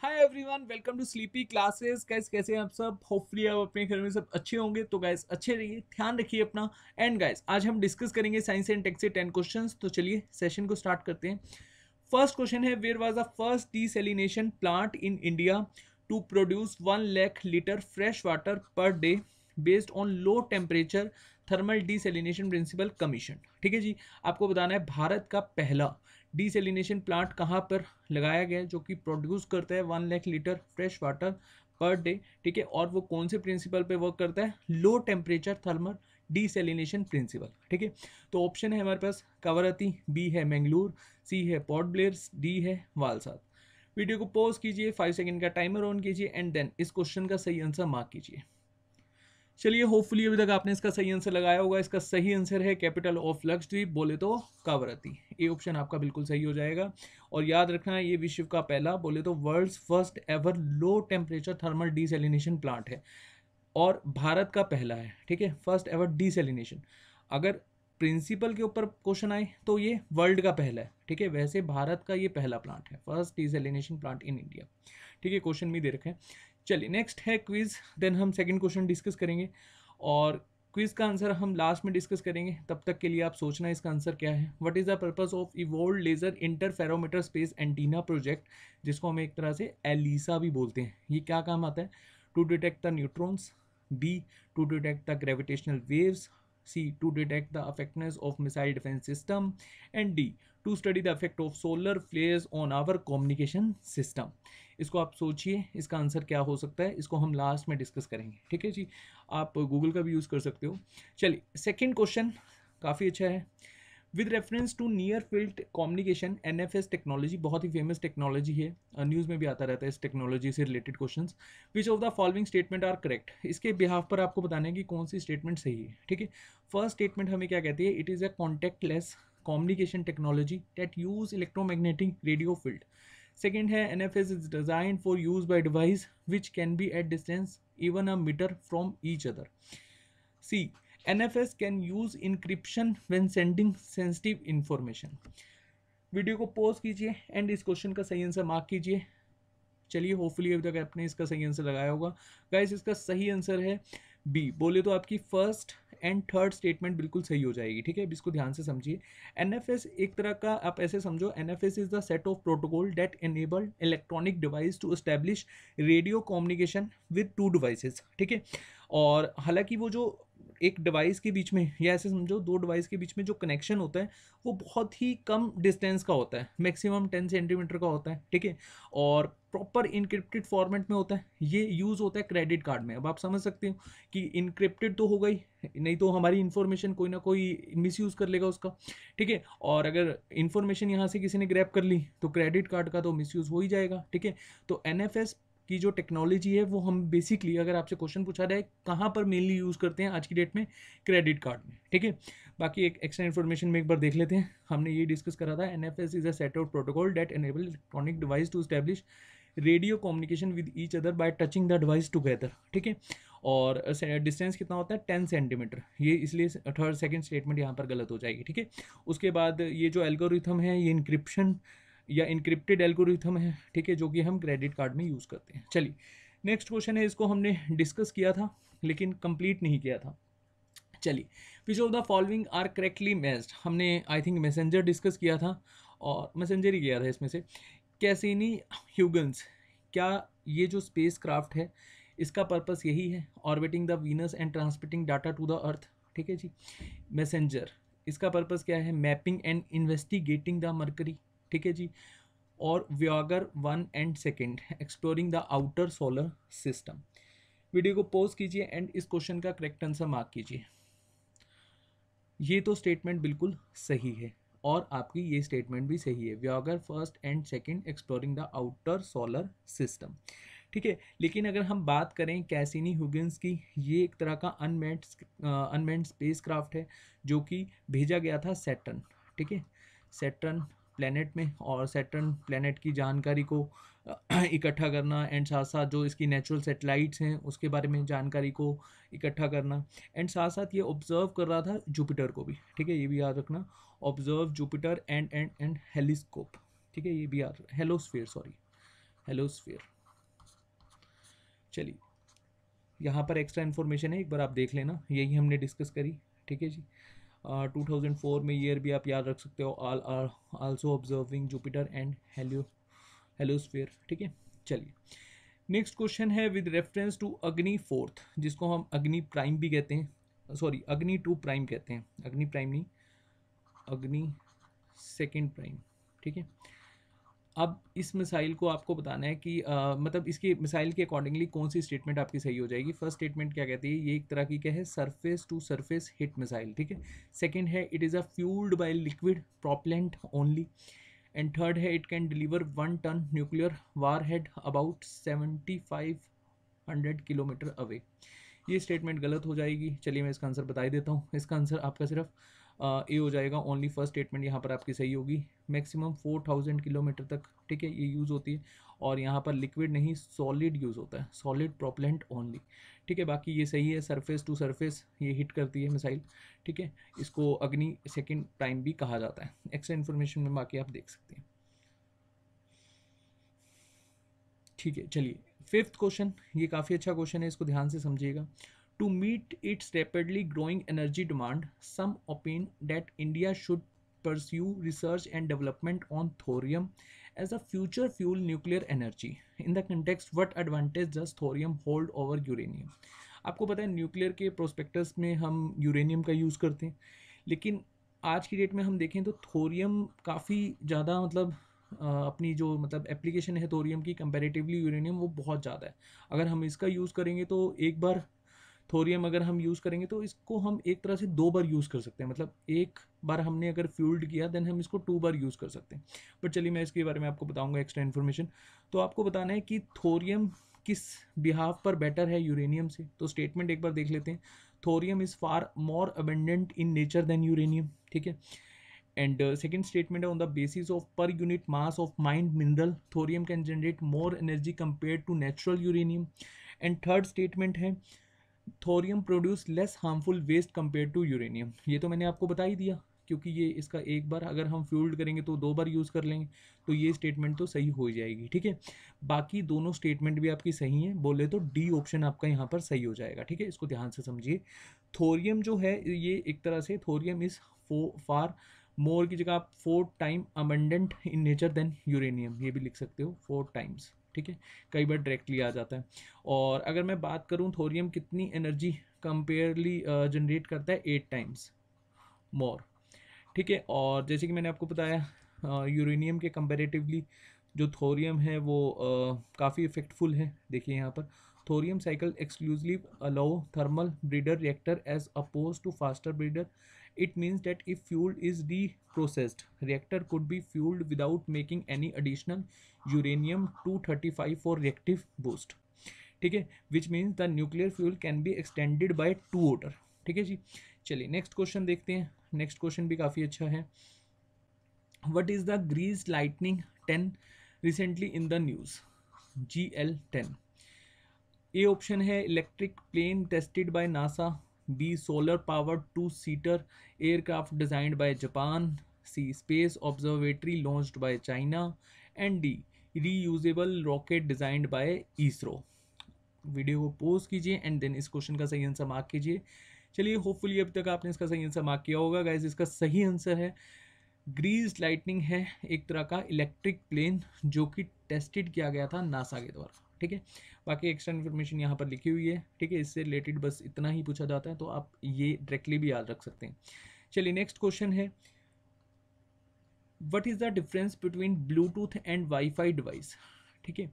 Hi everyone, welcome to Sleepy Classes. Guys कैसे हैं आप सब? होपफुली आप अपने घर में सब अच्छे होंगे। तो गाइस अच्छे रहिए, ध्यान रखिए अपना। एंड गाइस आज हम डिस्कस करेंगे साइंस एंड टेक से 10 क्वेश्चंस। तो चलिए सेशन को स्टार्ट करते हैं। फर्स्ट क्वेश्चन है, where was the first desalination plant in India to produce 1 lakh litre fresh water per day based on low temperature thermal desalination principle commission. ठीक है जी, आपको बताना है भारत का पहला डीसैलिनेशन प्लांट कहाँ पर लगाया गया है जो कि प्रोड्यूस करता है 1 lakh litre fresh water per day. ठीक है, और वो कौन से प्रिंसिपल पे वर्क करता है? Low temperature thermal desalination principle. ठीक है, तो ऑप्शन है हमारे पास कवरत्ती, बी है मैंगलोर, सी है पोर्ट ब्लेयर, डी है वालसाद। वीडियो को पॉज कीजिए, 5 सेकंड का टाइमर ऑन कीजिए एंड देन इस क्वेश्चन का सही आंसर मार्क कीजिए। चलिए, होपफुली अभी तक आपने इसका सही आंसर लगाया होगा। इसका सही आंसर है कैपिटल ऑफ लक्षद्वीप, बोले तो कावरत्ती। ये ऑप्शन आपका बिल्कुल सही हो जाएगा। और याद रखना, ये विश्व का पहला, बोले तो world's first ever low temperature thermal desalination plant है और भारत का पहला है। ठीक है, फर्स्ट एवर डीसैलिनेशन। अगर प्रिंसिपल के ऊपर क्वेश्चन आए तो ये वर्ल्ड का पहला है। ठीक है, वैसे भारत का ये पहला प्लांट है, first desalination plant in India. ठीक है, क्वेश्चन भी दे रखे हैं। चलिए नेक्स्ट है क्विज, देन हम सेकंड क्वेश्चन डिस्कस करेंगे और क्विज का आंसर हम लास्ट में डिस्कस करेंगे। तब तक के लिए आप सोचना इसका आंसर क्या है। What is the purpose of evolve laser interferometer space antenna project, जिसको हम एक तरह से एलिसा भी बोलते हैं। ये क्या काम आता है? To detect the neutrons, B to detect the gravitational waves, C to detect the effectiveness of missile defense system, and D to study the effect of solar flares on our communication system। इसको आप सोचिए, इसका answer क्या हो सकता है, इसको हम लास्ट में डिस्कस करेंगे। ठीक है जी, आप गूगल का भी यूज़ कर सकते हो। चलिए सेकंड क्वेश्चन काफ़ी अच्छा है। With reference to near field communication, NFS technology बहुत ही फेमस टेक्नोलॉजी है, न्यूज़ में भी आता रहता है इस टेक्नोलॉजी से related questions. Which of the following statement are correct, इसके बिहाफ पर आपको बताना है कि कौन सी स्टेटमेंट सही है। ठीक है, फर्स्ट स्टेटमेंट हमें क्या कहती है? It is a contactless communication technology that use electromagnetic radio field. Second है, NFS is design for use by device which can be at distance even a metre from each other. C. NFS can use encryption when sending sensitive information। Video को pause कीजिए and इस question का सही answer mark कीजिए। चलिए, hopefully अभी तक आपने इसका सही आंसर लगाया होगा। गाइस इसका सही आंसर है बी, बोले तो आपकी फर्स्ट एंड थर्ड स्टेटमेंट बिल्कुल सही हो जाएगी। ठीक है, अब इसको ध्यान से समझिए। NFS एक तरह का, आप ऐसे समझो, NFS is the set of protocol that enable electronic device to establish radio communication with two devices. ठीक है, और हालांकि वो जो एक डिवाइस के बीच में, या ऐसे समझो दो डिवाइस के बीच में जो कनेक्शन होता है वो बहुत ही कम डिस्टेंस का होता है, मैक्सिमम 10 सेंटीमीटर का होता है। ठीक है, और प्रॉपर इनक्रिप्टेड फॉर्मेट में होता है। ये यूज़ होता है क्रेडिट कार्ड में। अब आप समझ सकते हो कि इनक्रिप्टेड तो होगा ही, नहीं तो हमारी इन्फॉर्मेशन कोई ना कोई मिसयूज़ कर लेगा उसका। ठीक है, और अगर इन्फॉर्मेशन यहाँ से किसी ने ग्रैब कर ली तो क्रेडिट कार्ड का तो मिसयूज़ हो ही जाएगा। ठीक है, तो NFS की जो टेक्नोलॉजी है वो हम बेसिकली, अगर आपसे क्वेश्चन पूछा जाए कहाँ पर मेनली यूज़ करते हैं आज की डेट में, क्रेडिट कार्ड में। ठीक है, बाकी एक एक्स्ट्रा इन्फॉर्मेशन में एक बार देख लेते हैं। हमने ये डिस्कस करा था, NFS is a set of protocol that enable electronic device to establish radio communication with each other by touching the device together. ठीक है, और डिस्टेंस कितना होता है? 10 सेंटीमीटर। ये इसलिए थर्ड सेकंड स्टेटमेंट यहाँ पर गलत हो जाएगी। ठीक है, उसके बाद ये जो एल्गोरिथम है ये इनक्रिप्शन या इनक्रिप्टेड एल्गोरिथम है। ठीक है, जो कि हम क्रेडिट कार्ड में यूज़ करते हैं। चलिए नेक्स्ट क्वेश्चन है, इसको हमने डिस्कस किया था लेकिन कंप्लीट नहीं किया था। चलिए, which of the following are correctly matched, हमने आई थिंक मैसेंजर डिस्कस किया था और मैसेंजर ही किया था इसमें से। कैसिनी ह्यूगन्स, क्या ये जो स्पेस क्राफ्ट है इसका पर्पस यही है, orbiting the Venus and transmitting data to the earth. ठीक है जी, मैसेंजर इसका पर्पस क्या है? Mapping and investigating the Mercury. ठीक है जी, और Voyager 1 and 2 exploring the outer solar system. Video को पॉज कीजिए एंड इस क्वेश्चन का करेक्ट आंसर मार्क कीजिए। ये तो स्टेटमेंट बिल्कुल सही है और आपकी ये स्टेटमेंट भी सही है, व्यागर 1 and 2 exploring the outer solar system. ठीक है, लेकिन अगर हम बात करें कैसिनी ह्यूगन्स की, ये एक तरह का अनमेंड स्पेस क्राफ्ट है जो कि भेजा गया था सैटर्न। ठीक है, सैटर्न प्लेनेट में, और सैटर्न प्लेनेट की जानकारी को इकट्ठा करना एंड साथ साथ जो इसकी नेचुरल सैटेलाइट्स हैं उसके बारे में जानकारी को इकट्ठा करना, एंड साथ साथ ये ऑब्जर्व कर रहा था जुपिटर को भी। ठीक है, ये भी याद रखना, ऑब्जर्व जुपिटर एंड हेलिस्कोप। ठीक है, ये भी याद, हेलोस्फीयर सॉरी, हेलोस्फीयर। चलिए यहाँ पर एक्स्ट्रा इन्फॉर्मेशन है, एक बार आप देख लेना, यही हमने डिस्कस करी। ठीक है जी। 2004 में ईयर भी आप याद रख सकते हो, all are also observing Jupiter and heliosphere. ठीक है। चलिए नेक्स्ट क्वेश्चन है with reference to Agni fourth, जिसको हम अग्नि प्राइम भी कहते हैं, सॉरी अग्नि 2 प्राइम कहते हैं, अग्नि प्राइम नहीं, अग्नि सेकेंड प्राइम। ठीक है। अब इस मिसाइल को आपको बताना है कि मतलब इसकी मिसाइल के अकॉर्डिंगली कौन सी स्टेटमेंट आपकी सही हो जाएगी। फर्स्ट स्टेटमेंट क्या कहती है, ये एक तरह की क्या है, surface to surface hit missile. ठीक है। सेकंड है it is a fuelled by liquid propellant only. And third है it can deliver 1 ton nuclear warhead about 7500 kilometre away. ये स्टेटमेंट गलत हो जाएगी। चलिए मैं इसका आंसर बता ही देता हूँ। इसका आंसर आपका सिर्फ ए हो जाएगा। ओनली फर्स्ट स्टेटमेंट यहाँ पर आपकी सही होगी। मैक्सिमम 4000 किलोमीटर तक, ठीक है, ये यूज़ होती है। और यहाँ पर लिक्विड नहीं सॉलिड यूज़ होता है, सॉलिड प्रोपेलेंट ओनली। ठीक है, बाकी ये सही है, सरफेस टू सरफेस ये हिट करती है मिसाइल। ठीक है, इसको अग्नि सेकेंड प्राइम भी कहा जाता है। एक्स्ट्रा इन्फॉर्मेशन में बाकी आप देख सकते हैं। ठीक है, चलिए फिफ्थ क्वेश्चन, ये काफ़ी अच्छा क्वेश्चन है, इसको ध्यान से समझिएगा। To meet its rapidly growing energy demand, some opine that India should pursue research and development on thorium as a future fuel nuclear energy. In the context, what advantage does thorium hold over uranium? आपको पता है nuclear के prospectus में हम uranium का use करते हैं, लेकिन आज की डेट में हम देखें तो थोरियम काफ़ी ज़्यादा मतलब अपनी जो मतलब एप्लीकेशन है थोरियम की कंपैरेटिवली यूरेनियम वो बहुत ज़्यादा है। अगर हम इसका यूज़ करेंगे तो एक बार थोरियम अगर हम यूज़ करेंगे तो इसको हम एक तरह से 2 बार यूज़ कर सकते हैं। मतलब एक बार हमने अगर फ्यूल्ड किया देन हम इसको 2 बार यूज़ कर सकते हैं। बट चलिए मैं इसके बारे में आपको बताऊंगा एक्स्ट्रा इन्फॉर्मेशन। तो आपको बताना है कि थोरियम किस बिहाफ पर बेटर है यूरेनियम से। तो स्टेटमेंट एक बार देख लेते हैं। Thorium is far more abundant in nature than uranium. ठीक है। एंड सेकेंड स्टेटमेंट है on the basis of per unit mass of mined mineral thorium can generate more energy compare to natural uranium. And third statement है thorium produce less harmful waste compare to uranium. ये तो मैंने आपको बता ही दिया, क्योंकि ये इसका एक बार अगर हम फ्यूल्ड करेंगे तो 2 बार यूज़ कर लेंगे, तो ये स्टेटमेंट तो सही हो जाएगी। ठीक है, बाकी दोनों स्टेटमेंट भी आपकी सही हैं, बोले तो डी ऑप्शन आपका यहाँ पर सही हो जाएगा। ठीक है, इसको ध्यान से समझिए। थोरियम जो है ये एक तरह से थोरियम इज़ फार मोर की जगह आप 4 time abundant in nature than uranium, ये भी लिख सकते हो 4 टाइम्स। ठीक है, कई बार डायरेक्टली आ जाता है। और अगर मैं बात करूं थोरियम कितनी एनर्जी कंपेयरली जनरेट करता है, 8 टाइम्स मोर। ठीक है, और जैसे कि मैंने आपको बताया यूरेनियम के कंपेरेटिवली जो थोरियम है वो काफ़ी इफेक्टफुल है। देखिए यहाँ पर thorium cycle exclusively allow thermal breeder reactor as oppose to faster breeder. It means that if fuel is reprocessed, reactor could be fueled without making any additional uranium 235 for reactive boost. ठीक है, which means the nuclear fuel can be extended by 2 order. ठीक है जी। चलिए next question देखते हैं। Next question भी काफ़ी अच्छा है। What is the Greased Lightning 10 recently in the news? GL10। A option है electric plane tested by NASA. B solar powered 2-seater aircraft designed by Japan. C space observatory launched by China. And D reusable rocket designed by ISRO. Video को pose कीजिए and then इस question का सही answer mark कीजिए। चलिए hopefully अब तक आपने इसका सही आंसर मार्क किया होगा। गाइस इसका सही आंसर है ग्रीज लाइटनिंग है, एक तरह का इलेक्ट्रिक प्लेन जो कि टेस्टेड किया गया था नासा के द्वारा। ठीक है, बाकी एक्स्ट्रा इन्फॉर्मेशन यहाँ पर लिखी हुई है। ठीक है, इससे रिलेटेड बस इतना ही पूछा जाता है, तो आप ये डायरेक्टली भी याद रख सकते हैं। चलिए नेक्स्ट क्वेश्चन है what is the difference between Bluetooth and wifi device? ठीक है,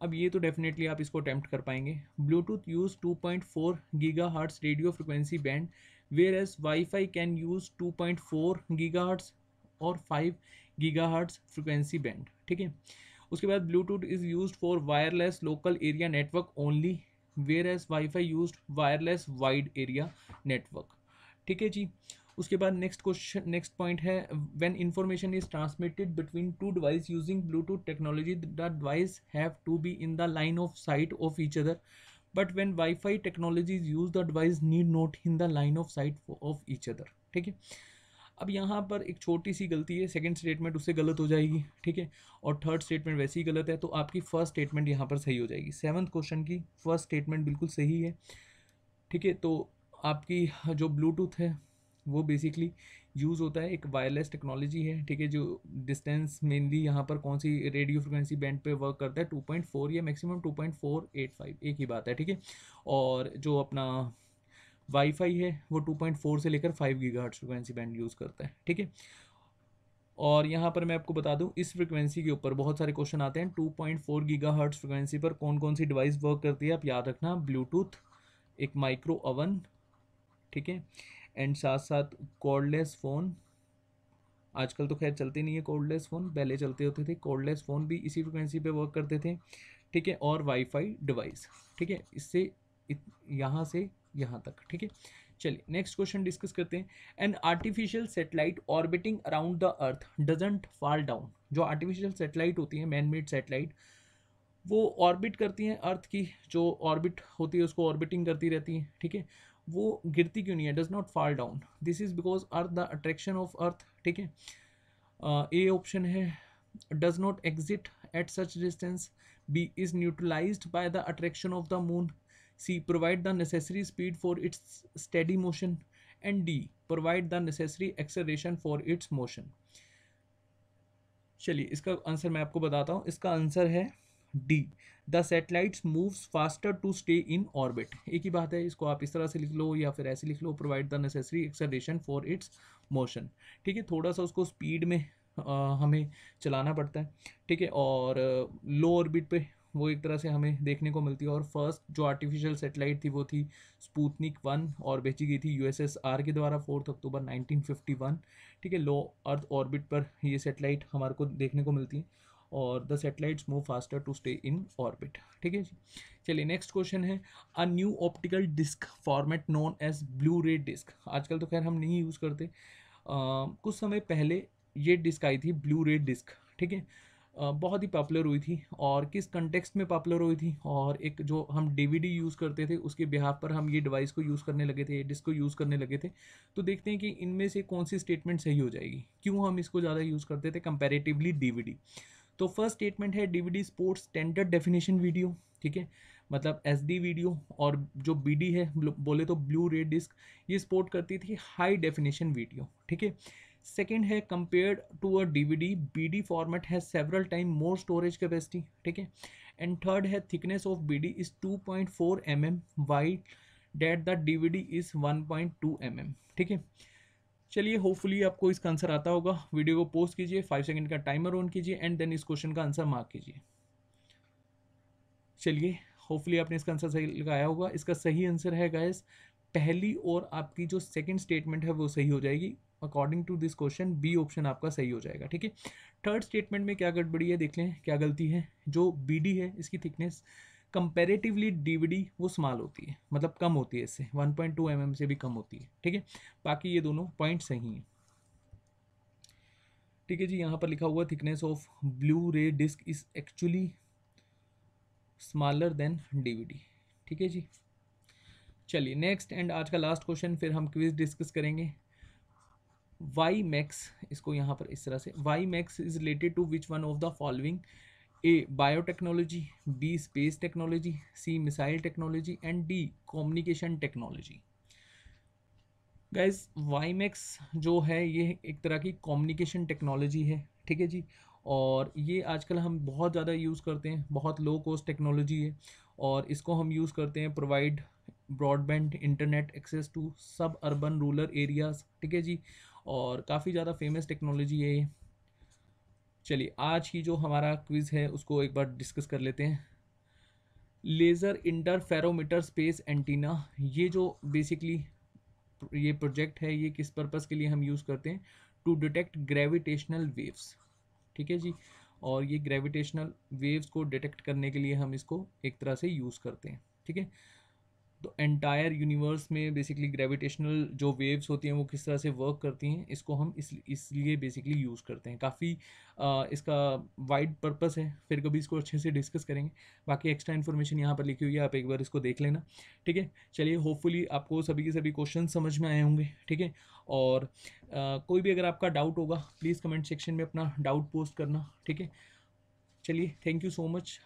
अब ये तो डेफिनेटली आप इसको अटेम्प्ट कर पाएंगे। Bluetooth use 2.4 gigahertz radio frequency band, whereas wifi can use 2.4 gigahertz और 5 गीगाहर्ट्ज फ्रिक्वेंसी बैंड। ठीक है, उसके बाद Bluetooth is used for wireless local area network only, whereas wifi used wireless wide area network. ठीक है जी। उसके बाद नेक्स्ट क्वेश्चन, नेक्स्ट पॉइंट है when information is transmitted between two devices using Bluetooth technology the device have to be in the line of site of each other, but when wifi technology is use the device need not in the line of site of each other. ठीक है, अब यहाँ पर एक छोटी सी गलती है, second statement उससे गलत हो जाएगी, ठीक है, और थर्ड स्टेटमेंट वैसे ही गलत है, तो आपकी फर्स्ट स्टेटमेंट यहाँ पर सही हो जाएगी। सेवन्थ क्वेश्चन की फर्स्ट स्टेटमेंट बिल्कुल सही है, ठीक है। तो आपकी जो ब्लूटूथ है वो बेसिकली यूज़ होता है, एक वायरलेस टेक्नोलॉजी है, ठीक है, जो डिस्टेंस मेनली यहाँ पर कौन सी रेडियो फ्रिक्वेंसी बैंड पे वर्क करता है, 2.4 या मैक्सिमम 2.485, एक ही बात है, ठीक है। और जो अपना वाईफाई है वो 2.4 से लेकर 5 गीगाहर्ट्ज़ फ्रिक्वेंसी बैंड यूज़ करता है, ठीक है। और यहाँ पर मैं आपको बता दूं, इस फ्रिक्वेंसी के ऊपर बहुत सारे क्वेश्चन आते हैं। 2.4 गीगाहर्ट्ज़ फ्रिक्वेंसी पर कौन कौन सी डिवाइस वर्क करती है, आप याद रखना, ब्लूटूथ, एक माइक्रो ओवन, ठीक है, एंड साथ साथ कॉर्डलेस फ़ोन, आजकल तो खैर चलते नहीं है कॉर्डलेस फ़ोन, पहले चलते होते थे, कॉर्डलेस फ़ोन भी इसी फ्रिक्वेंसी पे वर्क करते थे, ठीक है, और वाईफाई डिवाइस, ठीक है, इससे यहाँ से यहाँ तक, ठीक है। चलिए नेक्स्ट क्वेश्चन डिस्कस करते हैं। An artificial satellite orbiting around the earth doesn't fall down. जो आर्टिफिशियल सेटेलाइट होती है, मैन मेड सेटेलाइट, वो ऑर्बिट करती हैं अर्थ की, जो ऑर्बिट होती है उसको ऑर्बिटिंग करती रहती है, ठीक है, वो गिरती क्यों नहीं है, does not fall down, this is because earth the attraction of earth, ठीक है। ए ऑप्शन है does not exist at such distance, B is neutralised by the attraction of the moon, C provide the necessary speed for its steady motion, and D provide the necessary acceleration for its motion. चलिए इसका answer मैं आपको बताता हूँ, इसका answer है D, the satellites moves faster to stay in orbit. एक ही बात है, इसको आप इस तरह से लिख लो या फिर ऐसे लिख लो, provide the necessary acceleration for its motion, ठीक है। थोड़ा सा उसको स्पीड में हमें चलाना पड़ता है, ठीक है, और लो ऑर्बिट पे वो एक तरह से हमें देखने को मिलती है। और फर्स्ट जो आर्टिफिशियल सेटेलाइट थी वो थी स्पुतनिक 1 और भेजी गई थी यूएसएसआर के द्वारा 4 अक्टूबर 1951, ठीक है। लो अर्थ ऑर्बिट पर ये सेटेलाइट हमारे को देखने को मिलती है, और the satellites move faster to stay in orbit, ठीक है जी। चलिए नेक्स्ट क्वेश्चन है, a new optical disc format known as Blu ray disc. आजकल तो खैर हम नहीं यूज़ करते, कुछ समय पहले ये डिस्क आई थी ब्लू रे डिस्क, ठीक है। बहुत ही पॉपुलर हुई थी, और किस कंटेक्स्ट में पॉपुलर हुई थी, और एक जो हम डीवीडी यूज़ करते थे उसके बिहाफ पर हम ये डिवाइस को यूज़ करने लगे थे, डिस्क को यूज़ करने लगे थे। तो देखते हैं कि इनमें से कौन सी स्टेटमेंट सही हो जाएगी, क्यों हम इसको ज़्यादा यूज़ करते थे कंपैरेटिवली डीवीडी। तो फर्स्ट स्टेटमेंट है DVD sports standard definition video, ठीक है, मतलब एसडी वीडियो, और जो बीडी है बोले तो ब्लू रे डिस्क, ये सपोर्ट करती थी हाई डेफिनेशन वीडियो, ठीक है। सेकेंड है compared to a DVD, BD format has several time more storage capacity, ठीक है। एंड थर्ड है thickness of BD is 2.4 mm wide that the DVD is 1.2 mm, ठीक है। चलिए होपफुली आपको इसका आंसर आता होगा। वीडियो को पोस्ट कीजिए, 5 सेकंड का टाइमर ऑन कीजिए, एंड देन इस क्वेश्चन का आंसर मार्क कीजिए। चलिए होपफुली आपने इसका आंसर सही लगाया होगा। इसका सही आंसर है गाइस पहली, और आपकी जो सेकंड स्टेटमेंट है वो सही हो जाएगी। According to this question B option आपका सही हो जाएगा, ठीक है। थर्ड स्टेटमेंट में क्या गड़बड़ी है देख लें, क्या गलती है। जो बीडी है इसकी थिकनेस कंपैरेटिवली डीवीडी वो स्मॉल होती है, मतलब कम होती है, इससे 1.2 mm से भी कम होती है, ठीक है। बाकी ये दोनों पॉइंट सही हैं, ठीक है जी। यहाँ पर लिखा हुआ thickness of Blu ray disc is actually smaller than DVD, ठीक है जी। चलिए नेक्स्ट एंड आज का लास्ट क्वेश्चन, फिर हम क्विज डिस्कस करेंगे। वाई मैक्स, इसको यहाँ पर इस तरह से, WiMAX is related to which one of the following, A biotechnology, B space technology, C missile technology, and D communication technology. Guys WiMAX जो है ये एक तरह की कम्युनिकेशन टेक्नोलॉजी है, ठीक है जी। और ये आजकल हम बहुत ज़्यादा यूज़ करते हैं, बहुत लो कॉस्ट टेक्नोलॉजी है, और इसको हम यूज़ करते हैं provide broadband internet access to suburban rural areas, ठीक है जी। और काफ़ी ज़्यादा फेमस टेक्नोलॉजी है ये। चलिए आज की जो हमारा क्विज़ है उसको एक बार डिस्कस कर लेते हैं। लेज़र इंटरफेरोमीटर स्पेस एंटीना, ये जो बेसिकली ये प्रोजेक्ट है, ये किस पर्पज़ के लिए हम यूज़ करते हैं, टू डिटेक्ट ग्रेविटेशनल वेव्स, ठीक है जी। और ये ग्रेविटेशनल वेव्स को डिटेक्ट करने के लिए हम इसको एक तरह से यूज़ करते हैं, ठीक है। तो एंटायर यूनिवर्स में बेसिकली ग्रेविटेशनल जो वेव्स होती हैं वो किस तरह से वर्क करती हैं, इसको हम इसलिए बेसिकली यूज़ करते हैं। काफ़ी इसका वाइड पर्पस है, फिर कभी इसको अच्छे से डिस्कस करेंगे। बाकी एक्स्ट्रा इन्फॉर्मेशन यहाँ पर लिखी हुई है, आप एक बार इसको देख लेना, ठीक है। चलिए, होपफुली आपको सभी के सभी क्वेश्चन समझ में आए होंगे, ठीक है। और कोई भी अगर आपका डाउट होगा प्लीज़ कमेंट सेक्शन में अपना डाउट पोस्ट करना, ठीक है। चलिए, थैंक यू सो मच।